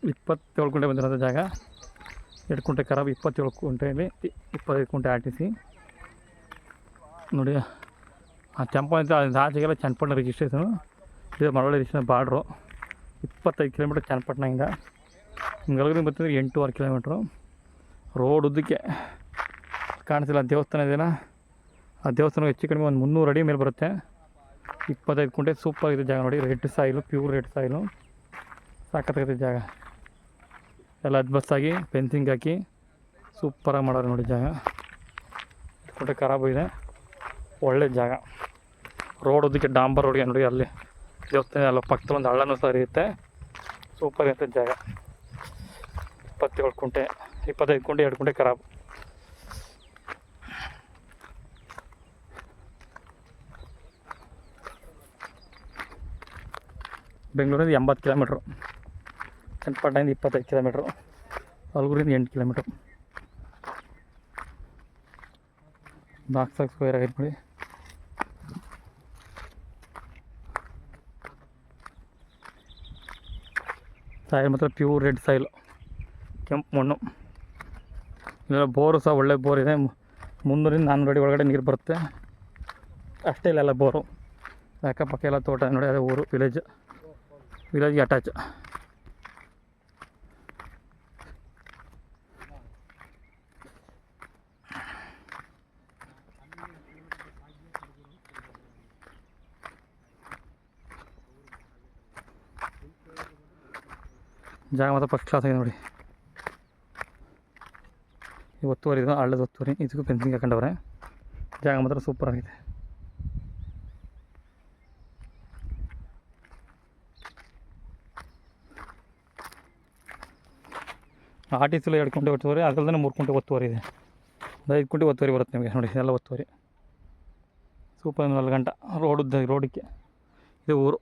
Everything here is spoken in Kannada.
27 ಕುಂಟೆ ಬಂದಿರೋದು ಜಾಗ. 2 ಕುಂಟೆ ಖರಾಬ್, 27 ಕುಂಟೆಯಲ್ಲಿ 25 ಕುಂಟೆ ಆಟಿಸಿ ನೋಡಿ. ಆ ಕೆಂಪು ಅಂತ ಆಚೆಗೆಲ್ಲ ಚನ್ನಪಟ್ಟಣ ರಿಜಿಸ್ಟ್ರೇಷನು, ಇದು ಮಳವಳ್ಳಿ ರಿಜಿಸ್ಟ್ರೇಷನ್ ಬಾರ್ಡ್ರು. 25 ಕಿಲೋಮೀಟ್ರ್ ಚನ್ನಪಟ್ಟಣದಿಂದ. ಹಿಂಗಲ್ಗರಿಗೆ ಬರ್ತಿದ್ರೆ 8.5 ಕಿಲೋಮೀಟ್ರು ರೋಡ್ ಉದ್ದಕ್ಕೆ. ಕಾಣಿಸಿಲ್ಲ ದೇವಸ್ಥಾನ ಇದೆಯಲ್ಲ, ಆ ದೇವಸ್ಥಾನ ಹೆಚ್ಚು ಕಡಿಮೆ ಒಂದು 300 ಅಡಿ ಮೇಲೆ ಬರುತ್ತೆ. 25 ಕುಂಟೆ ಸೂಪರ್ ಇದೆ ಜಾಗ ನೋಡಿ. Red soil, pure red soil, ಸಾಕತ್ತಾಗಿದೆ ಜಾಗ. ಎಲ್ಲ ಅದ್ಬಸ್ತಾಗಿ ಫೆನ್ಸಿಂಗ್ ಹಾಕಿ ಸೂಪರಾಗಿ ಮಾಡೋರು ನೋಡಿ ಜಾಗ. ಕುಂಟೆ ಖರಾಬು ಇದೆ, ಒಳ್ಳೆ ಜಾಗ. ರೋಡ್ ಉದ್ದಕ್ಕೆ ಡಾಂಬರ್ ರೋಡ್ಗೆ ನೋಡಿ. ಅಲ್ಲಿ ದೇವಸ್ಥಾನ ಎಲ್ಲ ಪಕ್ಕದಲ್ಲಿ ಒಂದು ಹಳ್ಳನೂ ಸಹ ಇರುತ್ತೆ. ಸೂಪರ್ ಇರುತ್ತೆ ಜಾಗ. 27 ಕುಂಟೆ, 25 ಕುಂಟೆ, 2 ಕುಂಟೆ ಖರಾಬು. ಬೆಂಗಳೂರಿಂದ 80 ಕಿಲೋಮೀಟ್ರು, ಚನ್ನಪಟ್ಟಣದಿಂದ 25 ಕಿಲೋಮೀಟ್ರು, ಹಲಗೂರಿಂದ 8 ಕಿಲೋಮೀಟ್ರು. ಬಾಕ್ಸ್ ಸ್ಕ್ವೇರ್ ಆಗೈತೆ ನೋಡಿ. ಸಾಯಿಲ್ ಮಾತ್ರ ಪ್ಯೂರ್ ರೆಡ್ ಸಾಯಿಲು, ಕೆಂಪು ಮಣ್ಣು. ಇಲ್ಲೆಲ್ಲ ಬೋರು ಸಹ ಒಳ್ಳೆ ಬೋರ್ ಇದೆ. 300-400 ಅಡಿ ಒಳಗಡೆ ನೀರು ಬರುತ್ತೆ ಅಷ್ಟೇ. ಇಲ್ಲೆಲ್ಲ ಬೋರು. ಅಕ್ಕಪಕ್ಕ ಎಲ್ಲ ತೋಟ ನೋಡಿ. ಅದೇ ಊರು, ವಿಲೇಜ್ಗೆ ಅಟ್ಯಾಚ್. ಜಾಗ ಮಾತ್ರ ಫಸ್ಟ್ ಕ್ಲಾಸ್ ಆಗಿದೆ ನೋಡಿ. ಈ ಒತ್ತುವರಿ ಇದು, ಹಳ್ಳದ ಒತ್ತುವರಿ, ಇದಕ್ಕೂ ಫೆನ್ಸಿಂಗ್ ಹಾಕೊಂಡವ್ರೆ. ಜಾಗ ಮಾತ್ರ ಸೂಪರ್ ಆಗಿದೆ. ಆರ್ಟಿಸಲ್ಲಿ 2 ಕುಂಟೆ ಒತ್ತುವರಿ, ಅದಲ್ಲದೆ 3 ಕುಂಟೆ ಒತ್ತುವರಿ ಇದೆ. 5 ಕುಂಟೆ ಒತ್ತುವರಿ ಬರುತ್ತೆ ನಿಮಗೆ ನೋಡಿ. ಎಲ್ಲ ಒತ್ತುವರಿ ಸೂಪರ್. 4 ಗಂಟೆ ರೋಡಕ್ಕೆ ಇದು ಊರು.